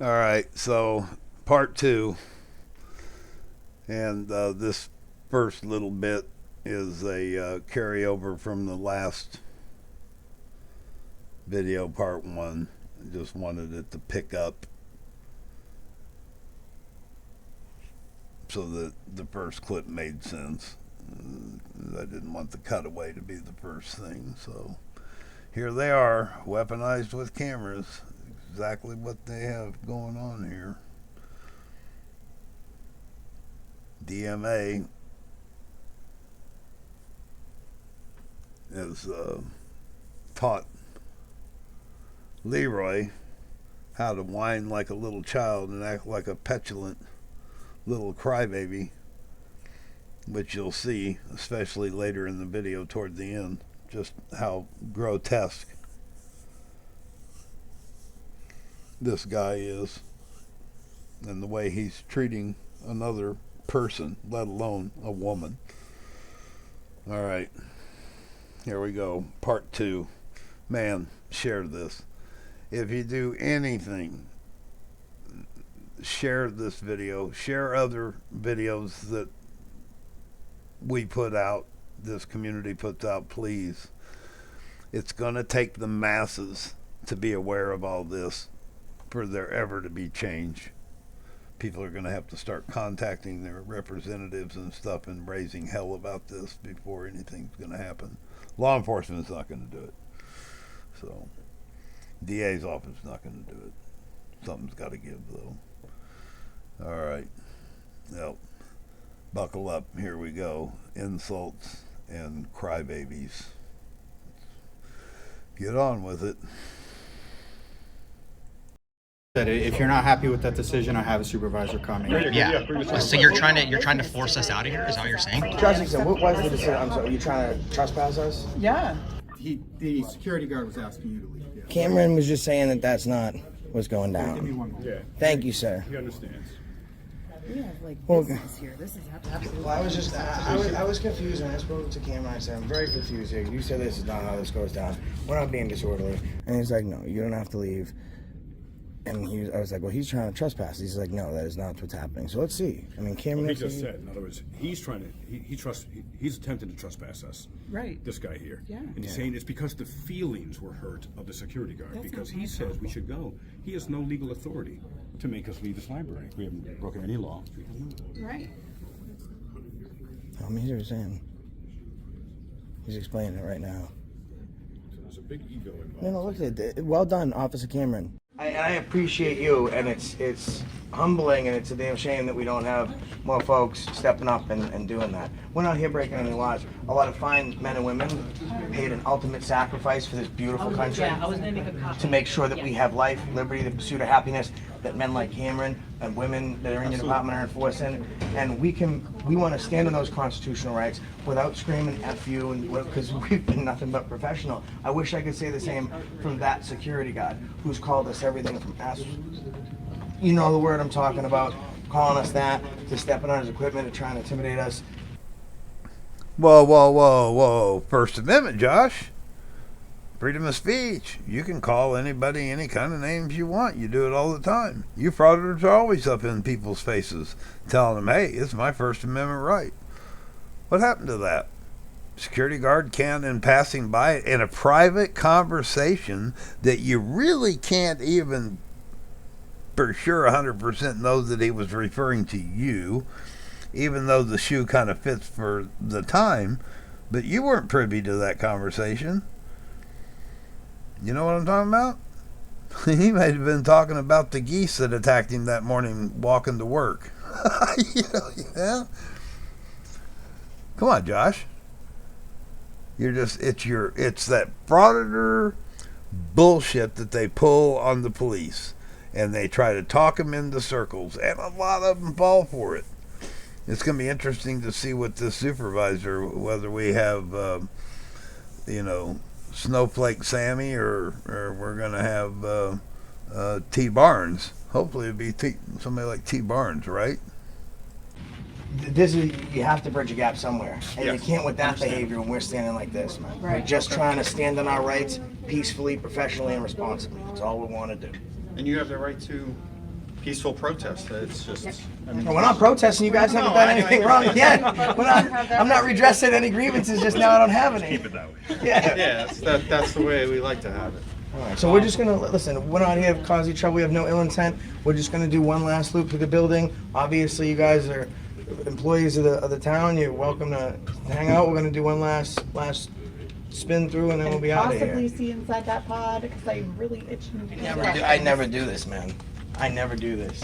All right, so part two, and this first little bit is a carryover from the last video, part one. I just wanted it to pick up so that the first clip made sense. I didn't want the cutaway to be the first thing, so here they are, weaponized with cameras. Exactly what they have going on here. DMA has taught Leroy how to whine like a little child and act like a petulant little crybaby, which you'll see, especially later in the video toward the end, just how grotesque this guy is and the way he's treating another person, let alone a woman. All right, here we go. Part two. Man, share this. If you do anything, share this video. Share other videos that we put out, this community puts out, please. It's going to take the masses to be aware of all this for there ever to be change. People are going to have to start contacting their representatives and stuff and raising hell about this before anything's going to happen. Law enforcement's not going to do it. So, DA's office is not going to do it. Something's got to give, though. All right. Well, buckle up. Here we go. Insults and crybabies. Get on with it. That if you're not happy with that decision, I have a supervisor coming. Yeah. So you're trying to force us out of here? Is that what you're saying? What was the decision? I'm sorry. Are you trying to trespass us? Yeah. The security guard was asking you to leave. Yeah. Cameron was just saying that that's not what's going down. Give me one moment. Yeah. Thank you, sir. He understands. We have like Well, business here. This is absolutely. Well, I was confused when I spoke to Cameron. I said, I'm very confused here. You said this is not how this goes down. We're not being disorderly. And he's like, no, you don't have to leave. And I was like, well, he's trying to trespass. He's like, no, that is not what's happening. So let's see. I mean, Cameron. He just said, in other words, he's attempting to trespass us. Right. This guy here. Yeah. And he's saying it's because the feelings were hurt of the security guard. That's because not he my says we problem. should go. He has no legal authority to make us leave this library. We haven't broken any law. Right. I mean, he's saying. He's explaining it right now. So there's a big ego involved. No, look at it. Well done, Officer Cameron. I appreciate you, and it's humbling, and it's a damn shame that we don't have more folks stepping up and doing that. We're not here breaking any laws. A lot of fine men and women paid an ultimate sacrifice for this beautiful country to make sure that we have life, liberty, the pursuit of happiness that men like Cameron and women that are in your department are enforcing. And we want to stand on those constitutional rights without screaming F you, and because we've been nothing but professional. I wish I could say the same from that security guard who's called us everything from us. You know the word I'm talking about, calling us that, to stepping on his equipment and trying to intimidate us. Whoa, whoa, whoa, whoa. First Amendment, Josh. Freedom of speech. You can call anybody any kind of names you want. You do it all the time. You frauditors are always up in people's faces telling them, hey, it's my First Amendment right. What happened to that? Security guard can, in passing by in a private conversation that you really can't even for sure 100% know that he was referring to you, even though the shoe kind of fits for the time, but you weren't privy to that conversation. You know what I'm talking about? He might have been talking about the geese that attacked him that morning walking to work. Yeah. Come on, Josh. It's that frauditor bullshit that they pull on the police, and they try to talk them into circles, and a lot of them fall for it. It's going to be interesting to see what this supervisor, whether we have, Snowflake Sammy or we're going to have T. Barnes. Hopefully it'll be somebody like T. Barnes, right? You have to bridge a gap somewhere, and you can't with that behavior when we're standing like this, man. We're just trying to stand on our rights peacefully, professionally, and responsibly. That's all we want to do. And you have the right to peaceful protest. It's just, I mean, Well, we're not protesting. You guys haven't done anything wrong yet. I'm not redressing any grievances. Just now I don't have any. Keep it that way. Yeah. yeah, that's the way we like to have it. All right, so we're just gonna listen. We're not here to cause you trouble. We have no ill intent. We're just gonna do one last loop through the building. Obviously, you guys are employees of the town. You're welcome to hang out. We're gonna do one last spin through, and then we'll be out of Possibly here. see inside that pod because I really itching to do I never do this, man. I never do this.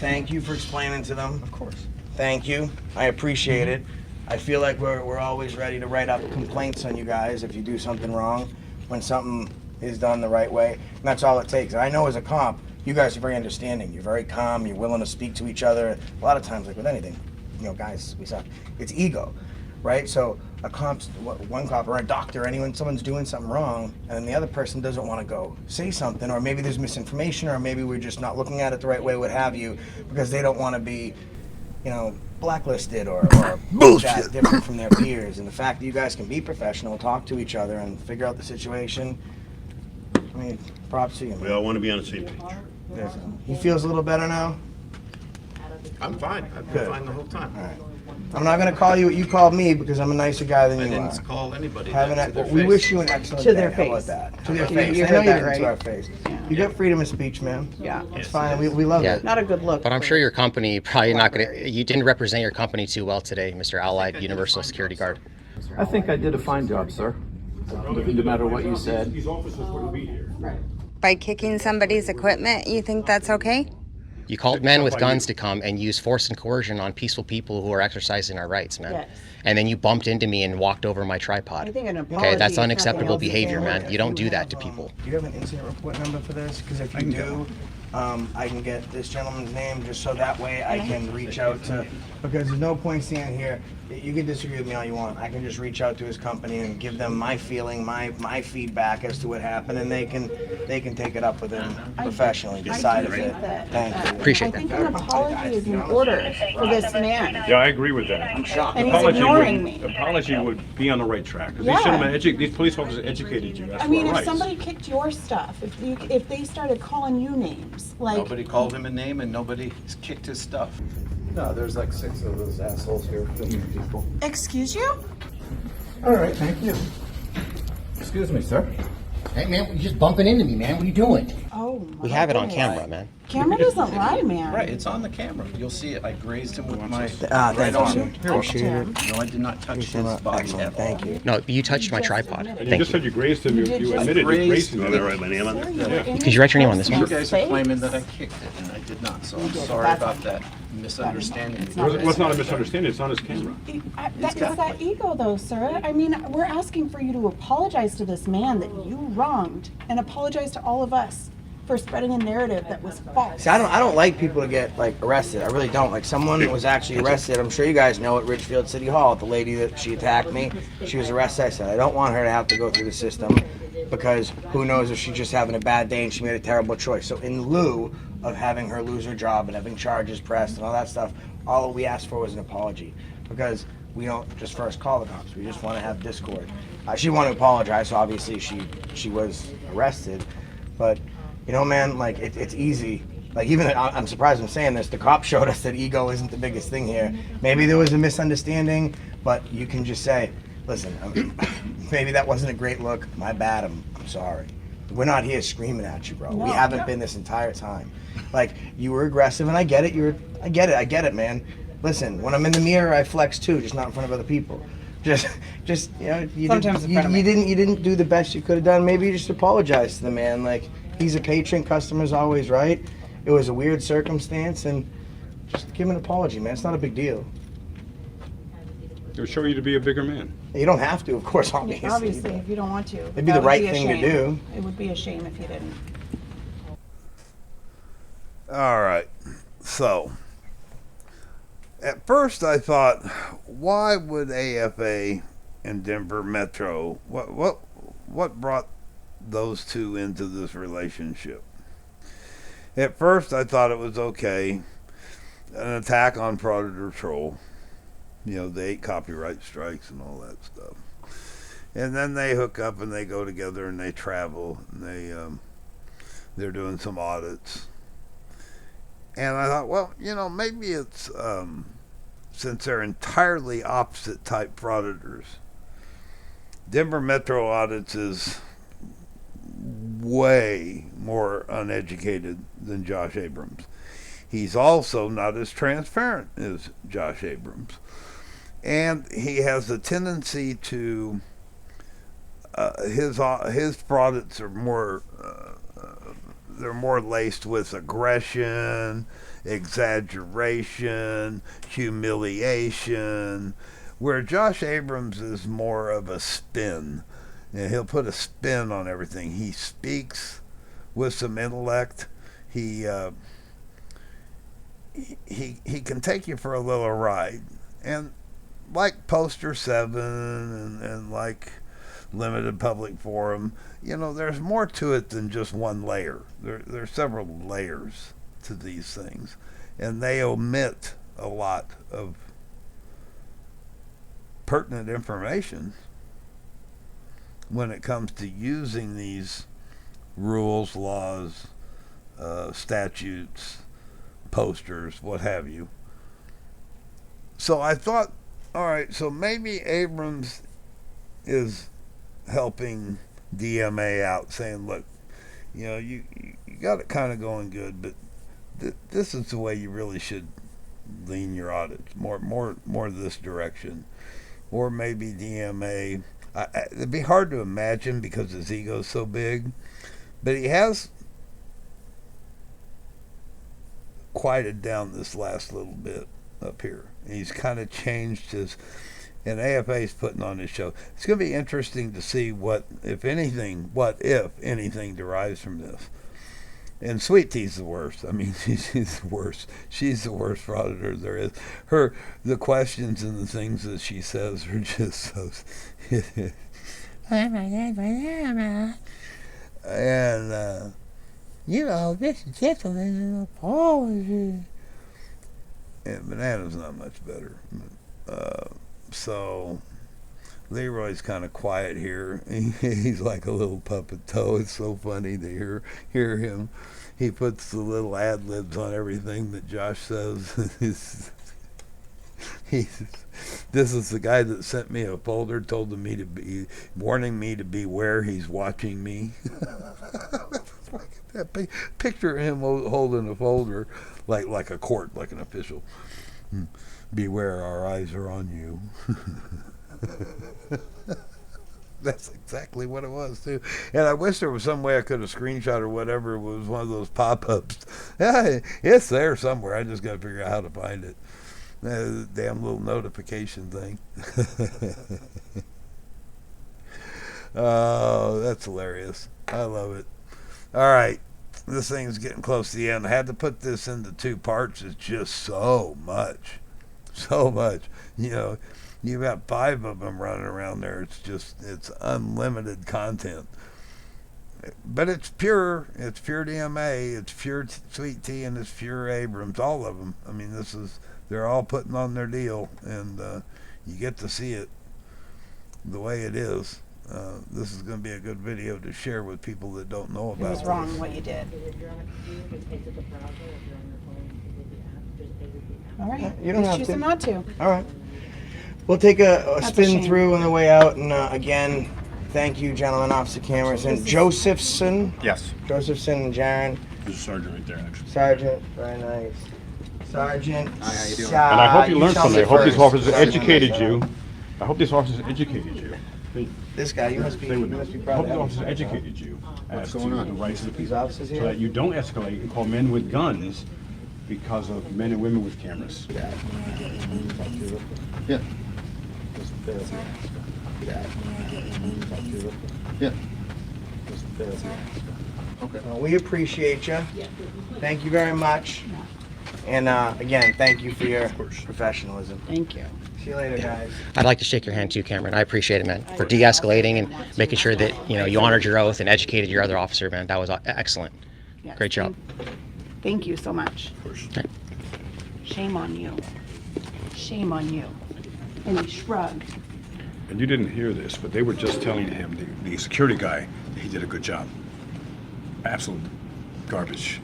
Thank you for explaining to them. Of course. Thank you. I appreciate it. I feel like we're always ready to write up complaints on you guys if you do something wrong, when something is done the right way. And that's all it takes. And I know as a comp, you guys are very understanding. You're very calm. You're willing to speak to each other. A lot of times, like with anything, guys, we suck. It's ego, right? So one cop or a doctor, someone's doing something wrong, and the other person doesn't want to go say something, or maybe there's misinformation, or maybe we're just not looking at it the right way, what have you, because they don't want to be, blacklisted or Bullshit. different from their peers. And the fact that you guys can be professional, talk to each other, and figure out the situation, I mean, props to you, We man. all want to be on the same page. He feels a little better now? I'm fine. I've Good. been fine the whole time. All right. I'm not going to call you what you called me because I'm a nicer guy than I you are. didn't call anybody Have that an, to their we face. wish you an excellent To day. their How about face. that? To their You- face. you I heard know you that didn't right. to our face. You got freedom of speech, man. Yeah. It's fine. We love Yeah. it. Not a good look. But I'm for- sure your company probably not going to. You didn't represent your company too well today, Mr. Allied Universal Security Guard. I think I did a fine job, sir. No matter what you said. These officers wouldn't be here. By kicking somebody's equipment, you think that's okay? You called men with guns to come and use force and coercion on peaceful people who are exercising our rights, man. Yes. And then you bumped into me and walked over my I tripod. think an Okay, apology that's is unacceptable nothing else behavior, you can man. do. You don't do that to people. Do you have an incident report number for this? Because if you do, I can get this gentleman's name just so that way I can reach out to, because there's no point standing here. You can disagree with me all you want. I can just reach out to his company and give them my feeling, my feedback as to what happened, and they can take it up with him professionally, decide if it. Thank you. Appreciate I that. think an apology is in order for this man. Yeah, I agree with that. And he's ignoring me. Apology would be on the right track. 'Cause Yeah. these police officers educated you. That's I mean, our if rights. somebody kicked your stuff, if they started calling you names, like, Nobody called him a name and nobody kicked his stuff. No, there's like 6 of those assholes here, people. excuse you? All right, thank you. Excuse me, sir. Hey man, you're just bumping into me, man. What are you doing? Oh my We have it on goodness. camera, man. Camera doesn't lie, man. Right, it's on the camera. You'll see it. I grazed him with my Thank right you. arm. Appreciate it. No, I did not touch his body Excellent. at all. Thank you. No, you touched my tripod. And you Thank just you. said you grazed him. You did just- admitted you Grazed grazed him. him. Am I right, my name on Sir, it? you were Yeah. in Could you write your name on this You one? guys are Face? claiming that I kicked it, and I did not, so I'm did, sorry that's- about that misunderstanding. It's not- Well, it's not a misunderstanding. It's on his camera. That is that ego, though, sir. I mean, we're asking for you to apologize to this man that you wronged, and apologize to all of us for spreading a narrative that was false. See, I don't like people to get arrested. I really don't. Like someone was actually arrested. I'm sure you guys know at Ridgefield City Hall. The lady that she attacked me, she was arrested. I said I don't want her to have to go through the system because who knows if she's just having a bad day and she made a terrible choice. So in lieu of having her lose her job and having charges pressed and all that stuff, all we asked for was an apology because we don't just first call the cops. We just want to have discord. She wanted to apologize. So obviously she was arrested, but. Man, it's easy. Even I'm surprised I'm saying this. The cop showed us that ego isn't the biggest thing here. Maybe there was a misunderstanding, but you can just say, listen, maybe that wasn't a great look. My bad. I'm sorry. We're not here screaming at you, bro. We haven't been this entire time. You were aggressive, and I get it. I get it, man. Listen, when I'm in the mirror, I flex too, just not in front of other people. You Sometimes in front of me. you didn't do the best you could have done. Maybe you just apologize to the man. He's a patron, customer's always right. It was a weird circumstance, and just give him an apology, man. It's not a big deal. It would show you to be a bigger man. You don't have to, of course, obviously. Obviously, if you don't want to. It'd be the right thing to do. It would be a shame if you didn't. All right. So, at first I thought, why would AFA and Denver Metro, what brought those two into this relationship? At first I thought it was okay, an attack on Frauditor Troll, the 8 copyright strikes and all that stuff. And then they hook up and they go together and they travel and they're doing some audits. And I thought, well, maybe it's since they're entirely opposite type frauditors. Denver Metro Audits is way more uneducated than Josh Abrams. He's also not as transparent as Josh Abrams. And he has a tendency to, his fraudits are more, they're more laced with aggression, exaggeration, humiliation, where Josh Abrams is more of a spin. He'll put a spin on everything. He speaks with some intellect. He can take you for a little ride. And like Poster 7 and like Limited Public Forum, there's more to it than just one layer. There's several layers to these things. And they omit a lot of pertinent information when it comes to using these rules, laws, statutes, posters, what have you. So I thought, all right, so maybe Abrams is helping DMA out, saying, look, you got it kind of going good, but this is the way you really should lean your audits, more this direction. Or maybe DMA, it'd be hard to imagine because his ego's so big, but he has quieted down this last little bit up here. He's kind of changed his, and AFA's putting on his show. It's going to be interesting to see what if anything derives from this. And Sweet Tea's the worst. I mean, she's the worst. She's the worst frauditor there is. The questions and the things that she says are just so. And this is just a little apology. And Banana's not much better. So Leroy's kind of quiet here. He's like a little puppet toe. It's so funny to hear him. He puts the little ad-libs on everything that Josh says. This is the guy that sent me a folder, warning me to beware. He's watching me. Picture him holding a folder like a court, like an official. Beware, our eyes are on you. That's exactly what it was too. And I wish there was some way I could have screenshot or whatever. It was one of those pop-ups. Yeah, it's there somewhere. I just got to figure out how to find it. Damn little notification thing. Oh, that's hilarious. I love it. All right. This thing's getting close to the end. I had to put this into 2 parts. It's just so much. So much. You've got 5 of them running around there. It's unlimited content. But it's pure DMA, it's pure Sweet Tea, and it's pure Abrams, all of them. I mean, they're all putting on their deal, and you get to see it the way it is. This is going to be a good video to share with people that don't know about it. It was wrong what you did. All right. You don't have to. Choose not to. All right. We'll take a spin shame. through on the way out, and again, thank you, gentlemen, Officer Cameron. Josephson. Yes. Josephson and Jaron. There's a sergeant right there, actually. Sergeant, very nice. Sergeant. Hi, how you doing? And I hope you learned tell something. me I hope these first. officers Sergeant, educated shut you. up. I hope these officers educated you. This guy, you must be Stay with me. I proud hope of these him. officers educated you as to the rights of the These people. officers So here? that you don't escalate and call men with guns because of men and women with cameras. Yeah. Yeah. Okay. Well, we appreciate you. Thank you very much. And again, thank you for your professionalism. Thank you. See you later, guys. I'd like to shake your hand too, Cameron. I appreciate it, man, for de-escalating and making sure that you honored your oath and educated your other officer, man. That was excellent. Yes, Great job. Thank you so much. Okay. Shame on you. Shame on you. And he shrugged. And you didn't hear this, but they were just telling him, the security guy, that he did a good job. Absolute garbage.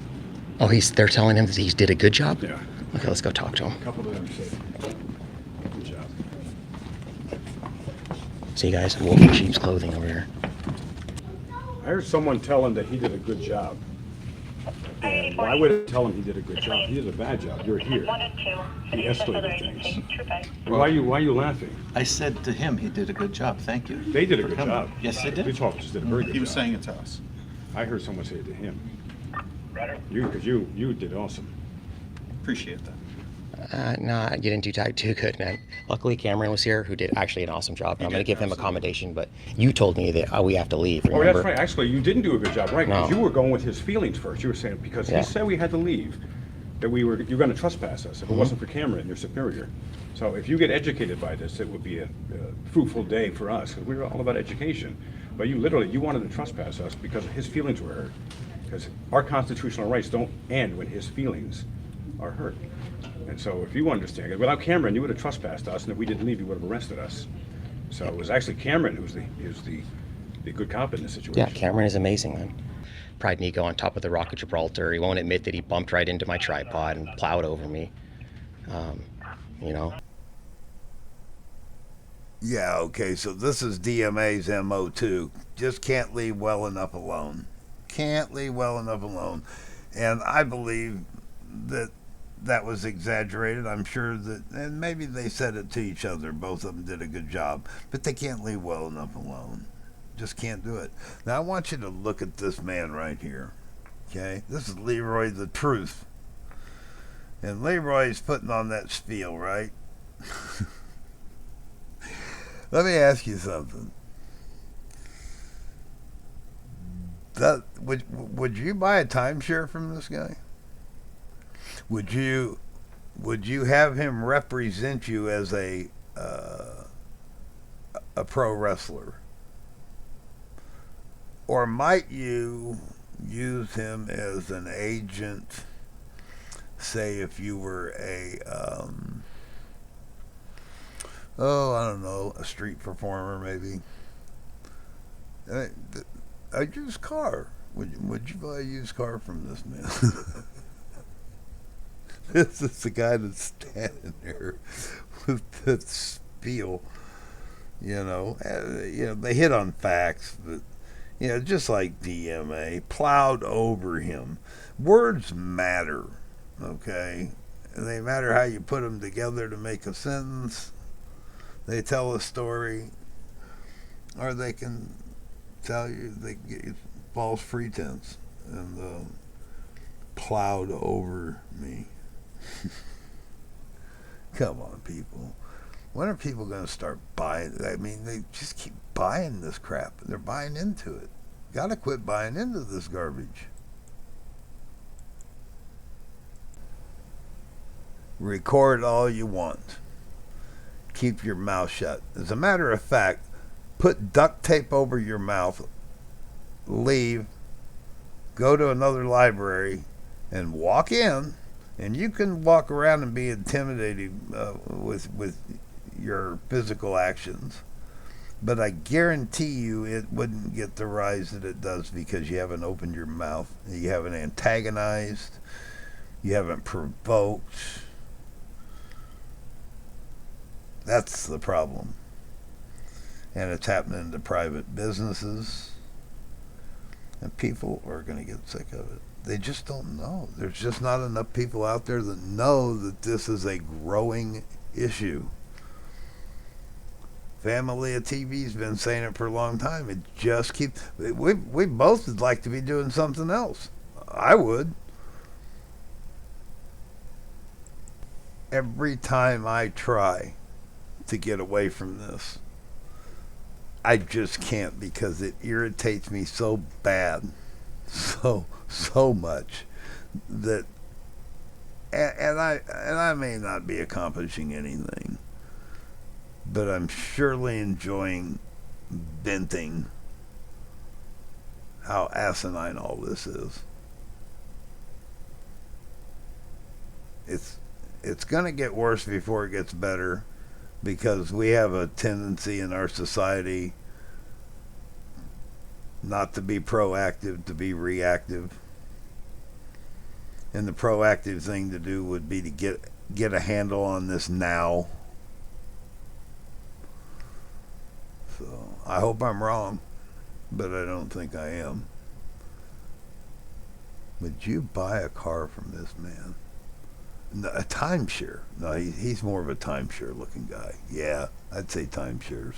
Oh, they're telling him that he did a good job? Yeah. Okay, let's go talk to him. A couple of them said, good job. See, guys, wolf in sheep's clothing over here. I heard someone tell him that he did a good job. And why would I tell him he did a good job? He did a bad job. You're here. He escalated things. Why are you laughing? I said to him he did a good job. Thank you. They did a For good him. job. Yes, they did. These officers did a very good job. He was saying it to us. I heard someone say it to him. Because you did awesome. Appreciate that. No, you didn't do too good, man. Luckily, Cameron was here, who did actually an awesome job. And I'm going to give him a commendation, but you told me that we have to leave, remember? Oh, that's right. Actually, you didn't do a good job, right? Because No. you were going with his feelings first. You were saying, because he said we had to leave, that you were going to trespass us if it wasn't for Cameron, your superior. So if you get educated by this, it would be a fruitful day for us, because we were all about education. But you wanted to trespass us because his feelings were hurt. Because our constitutional rights don't end when his feelings are hurt. And so if you understand it, without Cameron, you would have trespassed us, and if we didn't leave, you would have arrested us. So it was actually Cameron who's the good cop in this situation. Yeah, Cameron is amazing, man. Pride and ego on top of the Rock of Gibraltar. He won't admit that he bumped right into my tripod and plowed over me. You know? Yeah, okay, so this is DMA's MO too. Just can't leave well enough alone. Can't leave well enough alone. And I believe that was exaggerated. I'm sure that, and maybe they said it to each other. Both of them did a good job, but they can't leave well enough alone. Just can't do it. Now I want you to look at this man right here. Okay, this is Leroy the Truth, and Leroy's putting on that spiel, right? Let me ask you something. Would you buy a timeshare from this guy? Would you have him represent you as a pro wrestler, or might you use him as an agent? Say if you were a I don't know, a street performer maybe. A used car. Would you buy a used car from this man? This is the guy that's standing there with that spiel. They hit on facts, but just like DMA, plowed over him. Words matter, okay? They matter how you put them together to make a sentence. They tell a story, or they can tell you they get false pretense. And plowed over me. Come on, people. When are people going to start buying? I mean, they just keep buying this crap. They're buying into it. Got to quit buying into this garbage. Record all you want. Keep your mouth shut. As a matter of fact, put duct tape over your mouth, leave, go to another library, and walk in. And you can walk around and be intimidated with your physical actions. But I guarantee you it wouldn't get the rise that it does because you haven't opened your mouth. You haven't antagonized. You haven't provoked. That's the problem. And it's happening to private businesses. And people are going to get sick of it. They just don't know. There's just not enough people out there that know that this is a growing issue. Family of TV's been saying it for a long time. It just keeps... We both would like to be doing something else. I would. Every time I try to get away from this, I just can't because it irritates me so bad. So much that and I may not be accomplishing anything, but I'm surely enjoying venting how asinine all this is. It's going to get worse before it gets better because we have a tendency in our society not to be proactive, to be reactive. And the proactive thing to do would be to get a handle on this now. So I hope I'm wrong, but I don't think I am. Would you buy a car from this man? No, a timeshare? No, he's more of a timeshare looking guy. Yeah, I'd say timeshares.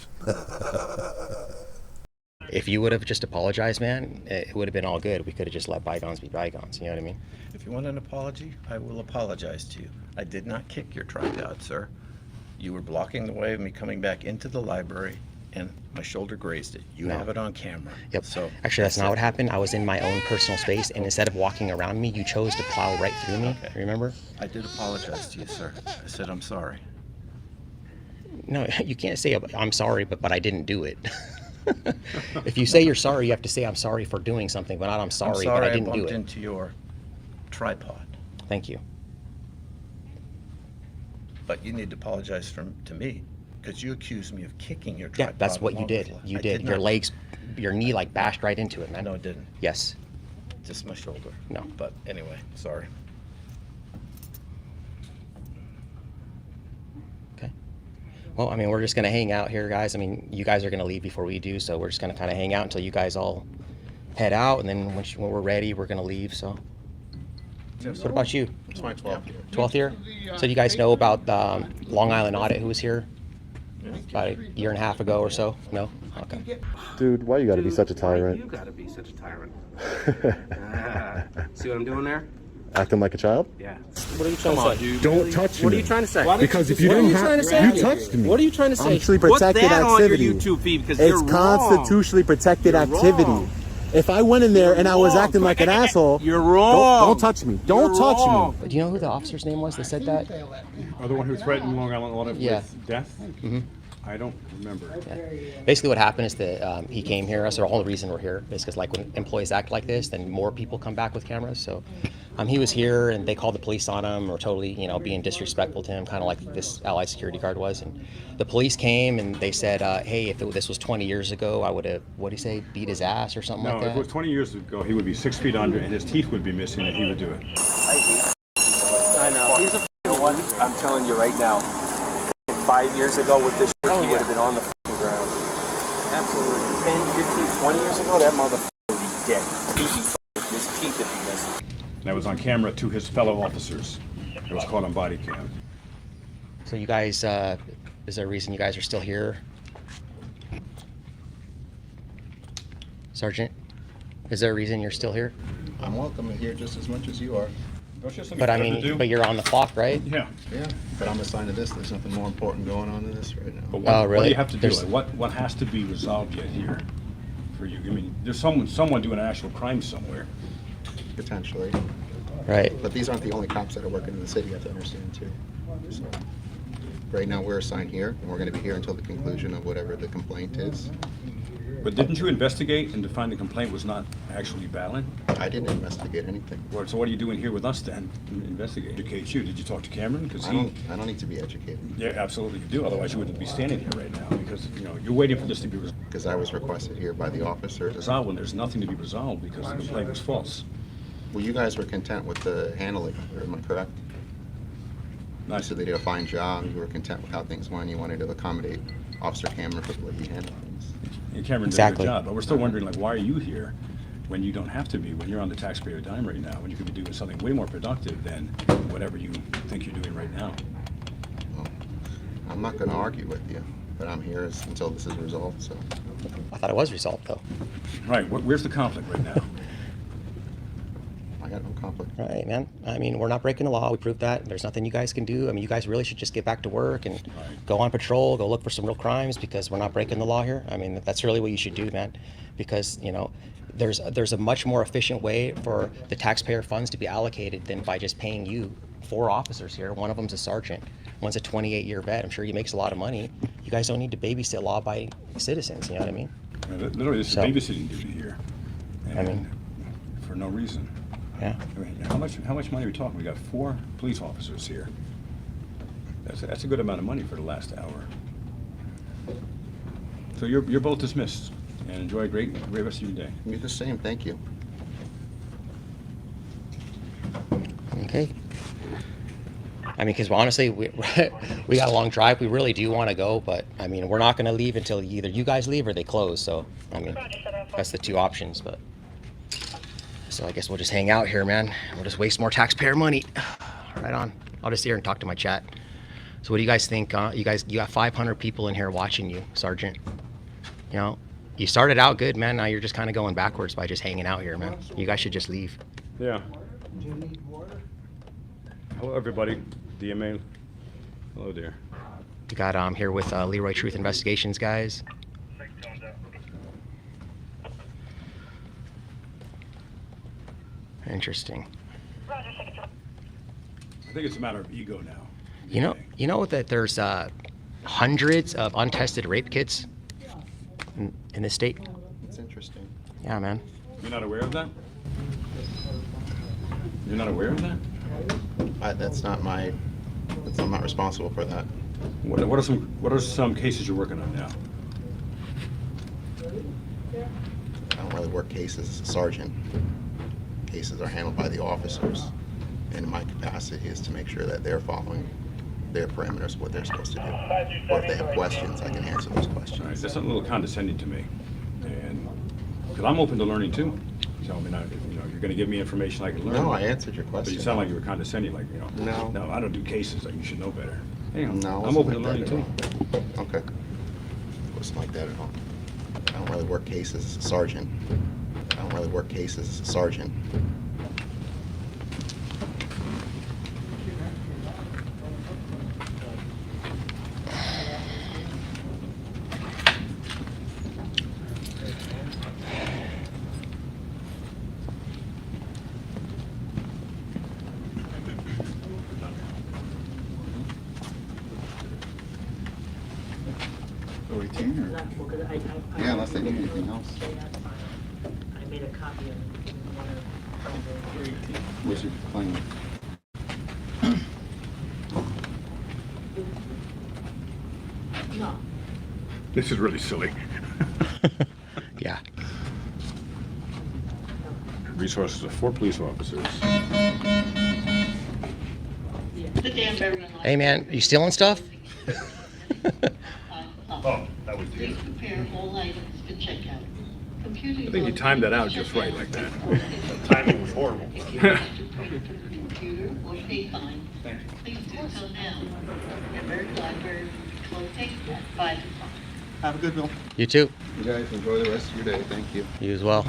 If you would have just apologized, man, it would have been all good. We could have just let bygones be bygones. You know what I mean? If you want an apology, I will apologize to you. I did not kick your tripod, sir. You were blocking the way of me coming back into the library, and my shoulder grazed it. You have it on camera. Yep. So actually, that's not what happened. I was in my own personal space, and instead of walking around me, you chose to plow right through me. Okay. Remember? I did apologize to you, sir. I said I'm sorry. No, you can't say I'm sorry, but I didn't do it. If you say you're sorry, you have to say I'm sorry for doing something, but not I'm sorry, but I didn't do bumped it. into your tripod. Thank you. But you need to apologize to me, because you accused me of kicking your Yeah, tripod. that's what you along did. with You I did. Your not. legs, your knee like bashed right into it, man. No, it didn't. Yes. Just my shoulder. No. But anyway, sorry. Okay. Well, I mean, we're just going to hang out here, guys. I mean, you guys are going to leave before we do, so we're just going to kind of hang out until you guys all head out, and then when we're ready, we're going to leave, so. What about you? It's my 12th. 12th year? So you guys know about Long Island Audit who was here about a year and a half ago or so? No? Okay. Dude, why you gotta be such a tyrant? You gotta be such a tyrant. See what I'm doing there? Acting like a child? Yeah. What are you trying to say? Dude, don't touch me. What are you trying to say? Because if you didn't have, you touched me. What are you trying to say? Constitutionally protected Put that activity. on your YouTube feed because It's you're wrong. constitutionally protected You're activity. wrong. If I went in there and I was wrong. acting like an asshole, You're wrong. Don't touch me. Don't You're touch wrong. me. Do you know who the officer's name was that said that? The one who threatened Long Island Audit Yeah. with death? Mm-hmm. I don't remember. Yeah. Basically what happened is that he came here, so the whole reason we're here is because like when employees act like this, then more people come back with cameras. So he was here and they called the police on him or totally, being disrespectful to him, kind of like this allied security guard was. And the police came and they said, hey, if this was 20 years ago, I would have, what did he say, beat his ass or something No, like that? if it was 20 years ago, he would be 6 feet under and his teeth would be missing and he would do it. I know. He's a one. I'm telling you right now. 5 years ago with this shirt, he would have been on the ground. Absolutely. 10, 15, 20 years ago, that motherfucker would be dead. His teeth would be missing. That was on camera to his fellow officers. It was caught on body cam. So you guys, is there a reason you guys are still here? Sergeant, is there a reason you're still here? I'm welcome here just as much as you are. But I mean, but you're on the clock, right? Yeah. Yeah, but I'm assigned to this. There's nothing more important going on than this right now. But Oh, really? What do you have to do? There's- What has to be resolved yet here for you? I mean, there's someone doing an actual crime somewhere. Potentially. Right. But these aren't the only cops that are working in the city, you have to understand too. So, right now we're assigned here, and we're going to be here until the conclusion of whatever the complaint is. But didn't you investigate and find the complaint was not actually valid? I didn't investigate anything. Well, so what are you doing here with us then? Investigate. Educate you. Did you talk to Cameron? Because I don't need to be educated. Yeah, absolutely you do. Otherwise you wouldn't be standing here right now because you're waiting for this to be resolved. Because I was requested here by the officers. Resolved when there's nothing to be resolved because the complaint was false. Well, you guys were content with the handling, am I correct? You said they did a fine job, you were content with how things went, you wanted to accommodate Officer Cameron for the way he handled things. And Cameron did a good job, but we're still wondering, why are you here when you don't have to be, when you're on the taxpayer dime right now, when you could be doing something way more productive than whatever you think you're doing right now? Well, I'm not going to argue with you, but I'm here until this is resolved, so. I thought it was resolved, though. Right, where's the conflict right now? I got no conflict. Right, man. I mean, we're not breaking the law. We proved that. There's nothing you guys can do. I mean, you guys really should just get back to work and go on patrol, go look for some real crimes because we're not breaking the law here. I mean, that's really what you should do, man. Because, there's a much more efficient way for the taxpayer funds to be allocated than by just paying you 4 officers here. One of them's a sergeant. One's a 28-year vet. I'm sure he makes a lot of money. You guys don't need to babysit law-abiding citizens, you know what I mean? Literally, this is babysitting duty here. And I mean, for no reason. Yeah. I mean, how much money are we talking? We got 4 police officers here. That's a good amount of money for the last hour. So you're both dismissed, and enjoy a great rest of your day. You're the same, thank you. Okay. I mean, because honestly, we we got a long drive. We really do want to go, but I mean, we're not going to leave until either you guys leave or they close. So I mean, that's the two options. But so I guess we'll just hang out here, man. We'll just waste more taxpayer money. Right on. I'll just sit here and talk to my chat. So what do you guys think? You got 500 people in here watching you, Sergeant. You know, you started out good, man. Now you're just kind of going backwards by just hanging out here, man. You guys should just leave. Yeah. Hello, everybody. DMA. Hello there. We got here with Leroy Truth Investigations, guys. Interesting. I think it's a matter of ego now. You know that there's hundreds of untested rape kits in this state. It's interesting. Yeah, man. You're not aware of that? You're not aware of that? I'm not responsible for that. What are some cases you're working on now? I don't really work cases as a sergeant. Cases are handled by the officers, and my capacity is to make sure that they're following their parameters, what they're supposed to do. Or if they have questions, I can answer those questions. All right, that's a little condescending to me, and because I'm open to learning too. So I mean, you're going to give me information I can learn. No, I answered your But question. you sound like you were condescending, like No. No, I don't do cases. Like you should know better. No, I'm open to learning too. Okay. It wasn't like that at all. I don't really work cases as a sergeant. Yeah, unless they need anything else. I made a copy of one of Where's your claim? No. This is really silly. Yeah. Resources of 4 police officers. Hey, man, you stealing stuff? Oh, that was Please prepare all items for checkout. I think you timed that out just right, like that. The timing was horrible. If you have to pay for the computer or pay fine, please do so now. Remember, the library will be closing at 5 o'clock. Have a good one. You too. You guys enjoy the rest of your day. Thank you. You as well.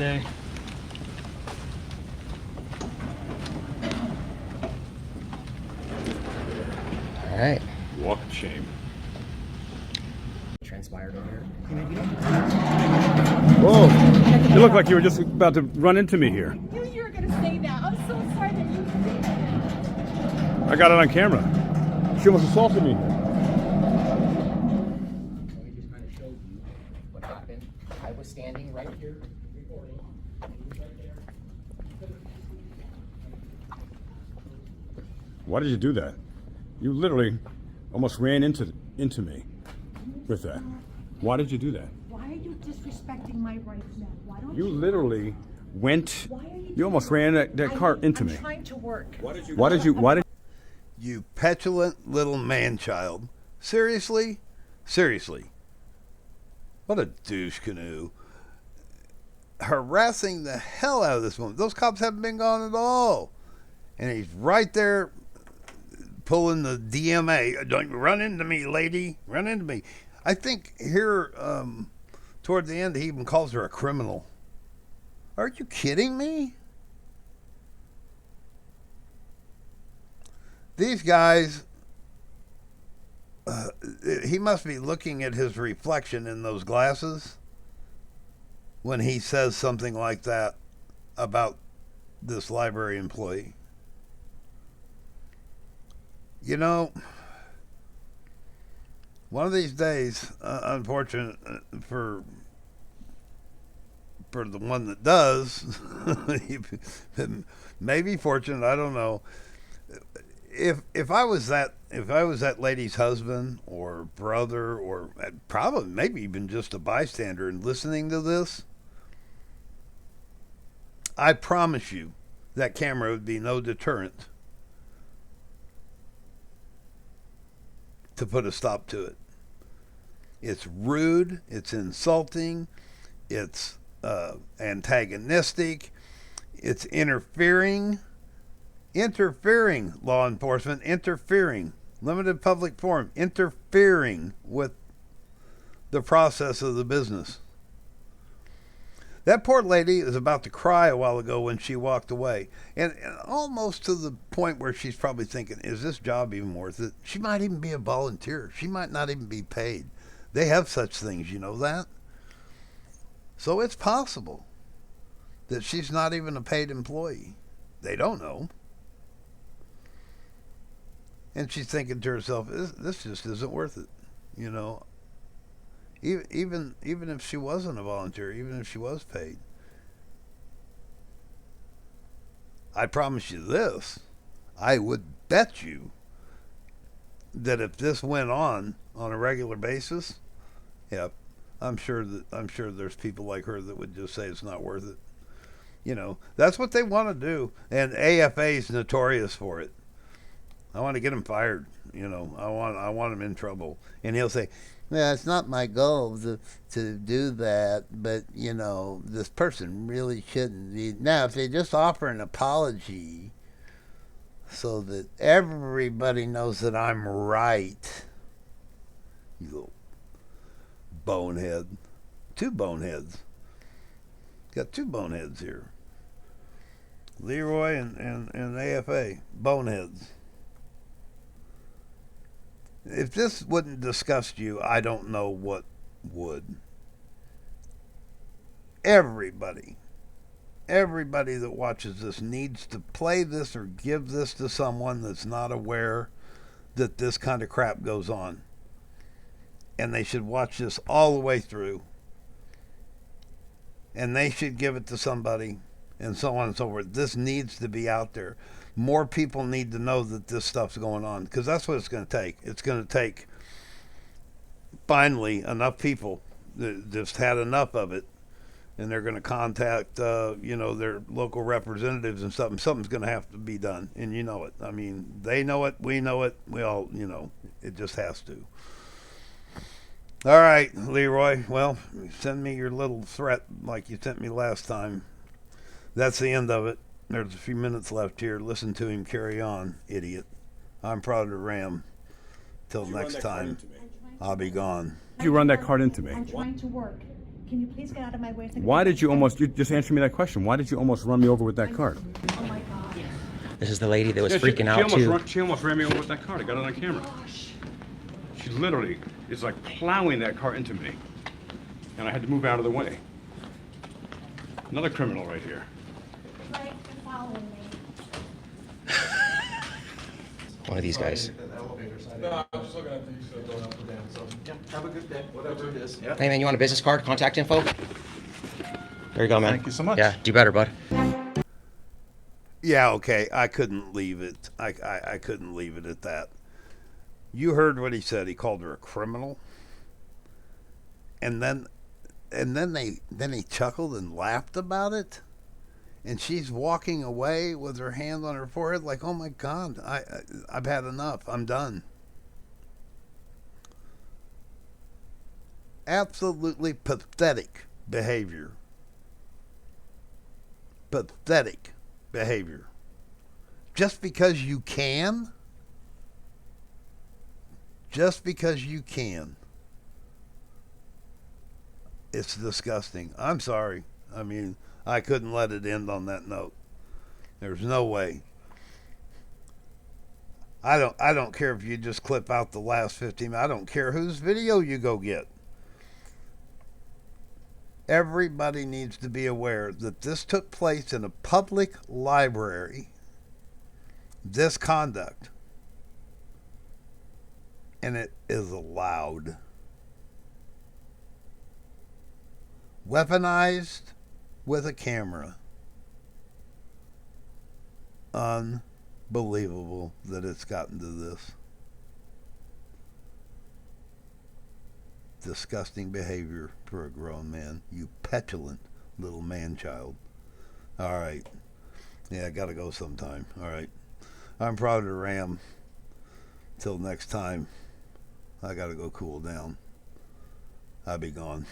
All right. Walk of shame. Transpired over here. Whoa! You look like you were just about to run into me here. Knew you were gonna say that. I'm so sorry that you did that. I got it on camera. She almost assaulted me. Let me just kind of show you what happened. I was standing right here recording. Why did you do that? You literally almost ran into me with that. Why did you do that? Why are you disrespecting my rights now? Why don't You literally went. Why are You almost ran that car into me. I'm trying to work. Why did? You petulant little man-child. Seriously? Seriously. What a douche canoe. Harassing the hell out of this woman. Those cops haven't been gone at all. And he's right there pulling the DMA. Don't run into me, lady. Run into me. I think here, toward the end, he even calls her a criminal. Are you kidding me? These guys, he must be looking at his reflection in those glasses when he says something like that about this library employee. You know, one of these days, unfortunate for the one that does, maybe fortunate, I don't know. If I was that lady's husband or brother or probably maybe even just a bystander and listening to this, I promise you that camera would be no deterrent to put a stop to it. It's rude, it's insulting, it's antagonistic, it's interfering, law enforcement, interfering, limited public forum, interfering with the process of the business. That poor lady was about to cry a while ago when she walked away. And almost to the point where she's probably thinking, is this job even worth it? She might even be a volunteer. She might not even be paid. They have such things, you know that? So it's possible that she's not even a paid employee. They don't know. And she's thinking to herself, this just isn't worth it, you know. Even if she wasn't a volunteer, even if she was paid. I promise you this, I would bet you that if this went on a regular basis, yeah, I'm sure there's people like her that would just say it's not worth it. You know, that's what they want to do, and AFA is notorious for it. I want to get him fired. You know, I want him in trouble, and he'll say, "Well, it's not my goal to do that, but you know, this person really shouldn't be." Now, if they just offer an apology, so that everybody knows that I'm right, you little bonehead, two boneheads, got two boneheads here, Leroy and AFA, boneheads. If this wouldn't disgust you, I don't know what would. Everybody that watches this needs to play this or give this to someone that's not aware that this kind of crap goes on. And they should watch this all the way through. And they should give it to somebody, and so on and so forth. This needs to be out there. More people need to know that this stuff's going on, because that's what it's going to take. It's going to take, finally, enough people that just had enough of it, and they're going to contact, their local representatives and stuff. Something's going to have to be done, and you know it. I mean, they know it, we know it, we all, it just has to. All right, Leroy, well, send me your little threat like you sent me last time. That's the end of it. There's a few minutes left here. Listen to him carry on, idiot. I'm Frauditor Ram. Till next time, I'll be gone. You run that card into me. I'm trying to work. Can you please get out of my way? Why did you just answer me that question? Why did you almost run me over with that card? Oh my God. This is the lady that was freaking out too. She almost ran me over with that card. I got it on camera. She literally is like plowing that car into me. And I had to move out of the way. Another criminal right here. Right, you're following me. One of these guys. No, I'm just looking at these going up and down. So yeah, have a good day, whatever it is. Yeah. Hey man, you want a business card? Contact info? There you go, man. Thank you so much. Yeah, do better, bud. Yeah, okay. I couldn't leave it. I couldn't leave it at that. You heard what he said. He called her a criminal. And then he chuckled and laughed about it. And she's walking away with her hand on her forehead like, oh my God, I've had enough. I'm done. Absolutely pathetic behavior. Pathetic behavior. Just because you can. Just because you can. It's disgusting. I'm sorry. I mean, I couldn't let it end on that note. There's no way. I don't care if you just clip out the last 15 minutes. I don't care whose video you go get. Everybody needs to be aware that this took place in a public library. This conduct. And it is allowed. Weaponized with a camera. Unbelievable that it's gotten to this. Disgusting behavior for a grown man. You petulant little man-child. All right. Yeah, I gotta go sometime. All right. I'm Frauditor Ram. Till next time, I gotta go cool down. I'll be gone.